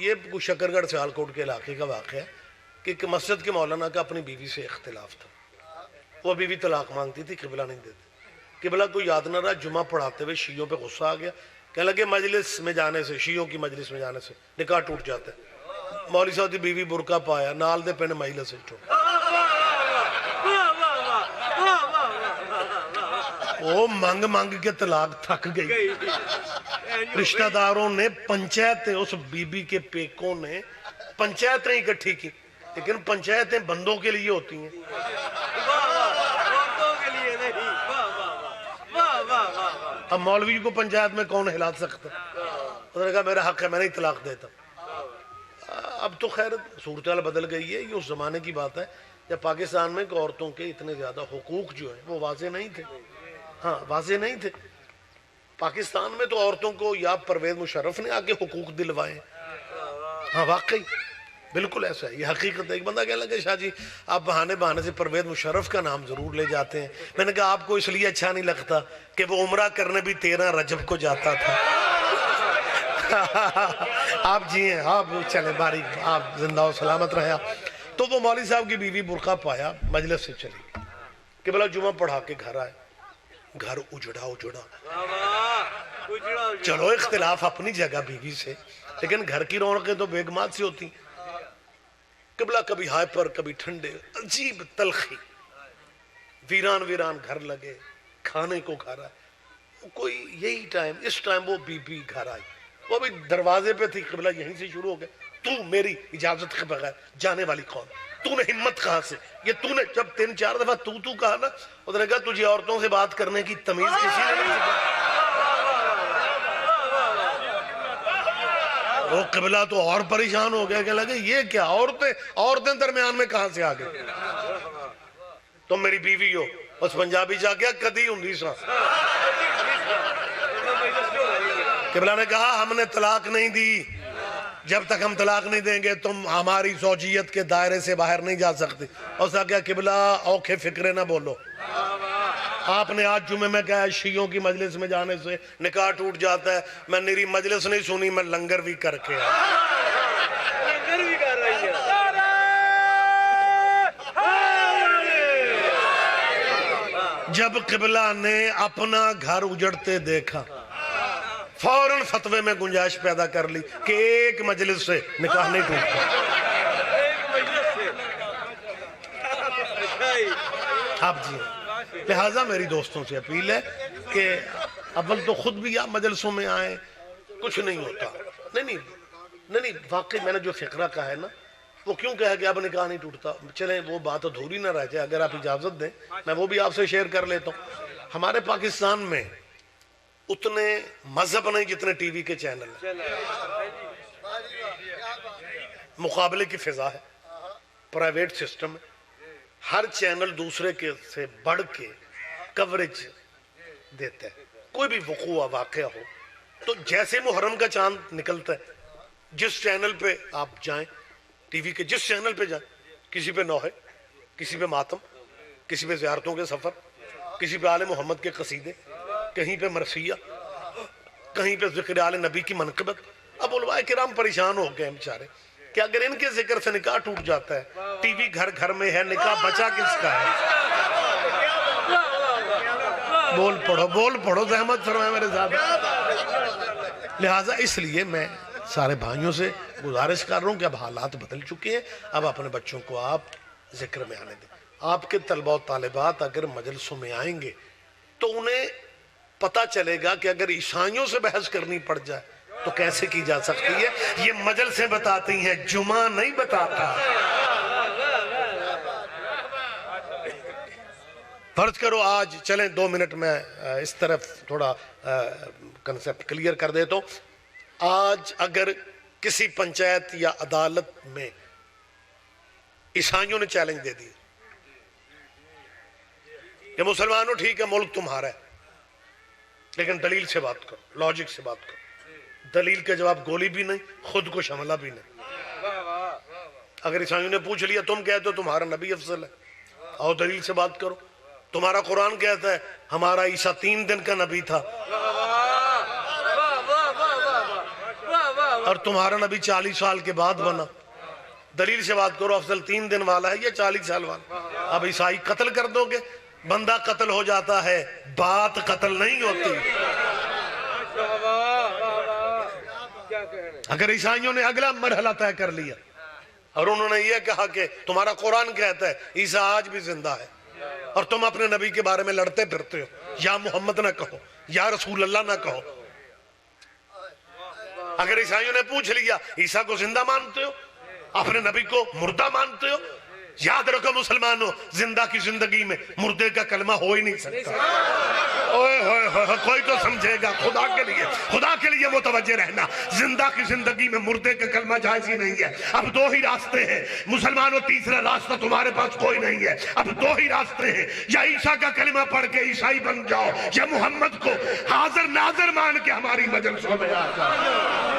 یہ کوئی شکرگڑھ سیالکوٹ کے علاقے کا واقعہ ہے کہ ایک مسجد کے مولانا کا اپنی بیوی سے اختلاف تھا. وہ بیوی طلاق مانگتی تھی, قبلہ نہیں دیتی. قبلہ کو یاد نہ رہا, جمعہ پڑھاتے ہوئے شیعوں پہ غصہ آ گیا, کہنے لگے مجلس میں جانے سے, شیعوں کی مجلس میں جانے سے نکاح ٹوٹ جاتا ہے. مولوی صاحب کی بیوی برقع پایا, نال دے پنڈ مجلس سے ٹوٹ. وہ مانگ مانگ کے طلاق تھک گئی. رشتہ داروں نے پنچایتیں, اس بی بی کے پیکوں نے پنچایتیں اکٹھی کی, لیکن پنچایتیں بندوں کے لیے ہوتی ہیں. اب مولوی کو پنچایت میں کون ہلا سکتا؟ اس نے کہا میرا حق ہے, میں نہیں طلاق دیتا. اب تو خیر صورتحال بدل گئی ہے, یہ اس زمانے کی بات ہے جب پاکستان میں عورتوں کے اتنے زیادہ حقوق جو ہیں وہ واضح نہیں تھے. ہاں واضح نہیں تھے. پاکستان میں تو عورتوں کو یا پرویز مشرف نے آگے حقوق دلوائے. ہاں واقعی بالکل ایسا ہے, یہ حقیقت ہے. ایک بندہ کہنے لگا شاہ جی آپ بہانے سے پرویز مشرف کا نام ضرور لے جاتے ہیں. میں نے کہا آپ کو اس لیے اچھا نہیں لگتا کہ وہ عمرہ کرنے بھی 13 رجب کو جاتا تھا. آپ جی ہیں, آپ چلیں باری, آپ زندہ و سلامت رہے. تو وہ مولوی صاحب کی بیوی برقع پایا, مجلس سے چلی, کہ بلا جمعہ پڑھا کے گھر آئے. گھر اجڑا. چلو اختلاف اپنی جگہ بیوی سے, لیکن گھر کی رونقیں تو بیگمات سے ہوتی. قبلہ کبھی ہائپر کبھی ٹھنڈے, عجیب تلخی. ویران گھر لگے, کھانے کو گھر آئے. کوئی یہی ٹائم, اس ٹائم وہ بی بی گھر آئی. وہ بھی دروازے پہ تھی, قبلہ یہیں سے شروع ہو گیا. تو میری اجازت کے بغیر جانے والی کون؟ تو نے ہمت کہاں سے؟ یہ تو نے جب 3-4 دفعہ تو کہا نا, اس نے کہا تجھے عورتوں سے بات کرنے کی تمیز کسی نے نہیں سکھائی. وہ قبلہ تو اور پریشان ہو گیا کہ لگے یہ کیا, عورتیں درمیان میں کہاں سے آ گئی؟ تم میری بیوی ہو. اس پنجابی جا گیا کدی ہوں سا. قبلہ نے کہا ہم نے طلاق نہیں دی, جب تک ہم طلاق نہیں دیں گے تم ہماری زوجیت کے دائرے سے باہر نہیں جا سکتی. اور اس نے کہا قبلہ اوکھے فکرے نہ بولو, آپ نے آج جمعے میں کہا شیعوں کی مجلس میں جانے سے نکاح ٹوٹ جاتا ہے. میں میری مجلس نہیں سنی, میں لنگر بھی کر کے آیا. جب قبلہ نے اپنا گھر اجڑتے دیکھا, فوراً فتوے میں گنجائش پیدا کر لی کہ ایک مجلس سے نکاح نہیں ٹوٹتا. آپ جی, لہٰذا میری دوستوں سے اپیل ہے کہ اول تو خود بھی آپ مجلسوں میں آئیں, کچھ نہیں ہوتا. نہیں واقعی میں نے جو فقرہ کہا ہے نا, وہ کیوں کہا کہ اب نکاح نہیں ٹوٹتا. چلیں وہ بات ادھوری نہ رہ جائے, اگر آپ اجازت دیں میں وہ بھی آپ سے شیئر کر لیتا ہوں. ہمارے پاکستان میں اتنے مذہب نہیں جتنے ٹی وی کے چینل ہیں. مقابلے کی فضا ہے, پرائیویٹ سسٹم ہے, ہر چینل دوسرے کے سے بڑھ کے کوریج دیتا ہے. کوئی بھی وقوع واقعہ ہو تو جیسے محرم کا چاند نکلتا ہے, جس چینل پہ آپ جائیں, ٹی وی کے جس چینل پہ جائیں, کسی پہ نوحے, کسی پہ ماتم, کسی پہ زیارتوں کے سفر, کسی پہ آل محمد کے قصیدے, کہیں پہ مرثیہ, کہیں پہ ذکر آل نبی کی منقبت. اب علماء کرام پریشان ہو گئے بیچارے کہ اگر ان کے ذکر سے نکاح ٹوٹ جاتا ہے, ٹی وی گھر گھر میں ہے, نکاح بچا کس کا ہے؟ بول پڑھو زحمت فرمائے میرے ساتھ. لہٰذا اس لیے میں سارے بھائیوں سے گزارش کر رہا ہوں کہ اب حالات بدل چکے ہیں, اب اپنے بچوں کو آپ ذکر میں آنے دیں. آپ کے طلبہ و طالبات اگر مجلسوں میں آئیں گے تو انہیں پتہ چلے گا کہ اگر عیسائیوں سے بحث کرنی پڑ جائے تو کیسے کی جا سکتی ہے. یہ مجلسیں بتاتی ہیں, جمعہ نہیں بتاتا. فرض کرو آج, چلیں 2 منٹ میں اس طرف تھوڑا کنسپٹ کلیئر کر دیتا ہوں. آج اگر کسی پنچایت یا عدالت میں عیسائیوں نے چیلنج دے دیا کہ مسلمانوں ٹھیک ہے ملک تمہارا ہے, لیکن دلیل سے بات کرو, لاجک سے بات کرو. دلیل کا جواب گولی بھی نہیں, خود کو حملہ بھی نہیں. اگر عیسائیوں نے پوچھ لیا تم کہتے ہو تمہارا نبی افضل ہے, اور دلیل سے بات کرو. تمہارا قرآن کہتا ہے ہمارا عیسیٰ 3 دن کا نبی تھا, اور تمہارا نبی 40 سال کے بعد بنا. دلیل سے بات کرو، افضل 3 دن والا ہے یا 40 سال والا؟ اب عیسائی قتل کر دو گے؟ بندہ قتل ہو جاتا ہے، بات قتل نہیں ہوتی. اگر عیسائیوں نے اگلا مرحلہ طے کر لیا اور انہوں نے یہ کہا کہ تمہارا قرآن کہتا ہے عیسیٰ آج بھی زندہ ہے، اور تم اپنے نبی کے بارے میں لڑتے پھرتے ہو، یا محمد نہ کہو، یا رسول اللہ نہ کہو. اگر عیسائیوں نے پوچھ لیا عیسیٰ کو زندہ مانتے ہو، اپنے نبی کو مردہ مانتے ہو، یاد رکھو مسلمانوں، زندہ کی زندگی میں مردے کا کلمہ ہو ہی نہیں سکتا. کوئی تو سمجھے گا. خدا کے لیے متوجہ رہنا. زندہ کی زندگی میں مردے کا کلمہ جائز ہی نہیں ہے. اب 2 ہی راستے ہیں مسلمانوں، تیسرا راستہ تمہارے پاس کوئی نہیں ہے. اب 2 ہی راستے ہیں، یا عیسیٰ کا کلمہ پڑھ کے عیسائی بن جاؤ، یا محمد کو حاضر ناظر مان کے ہماری مجلسوں میں آ جاؤ.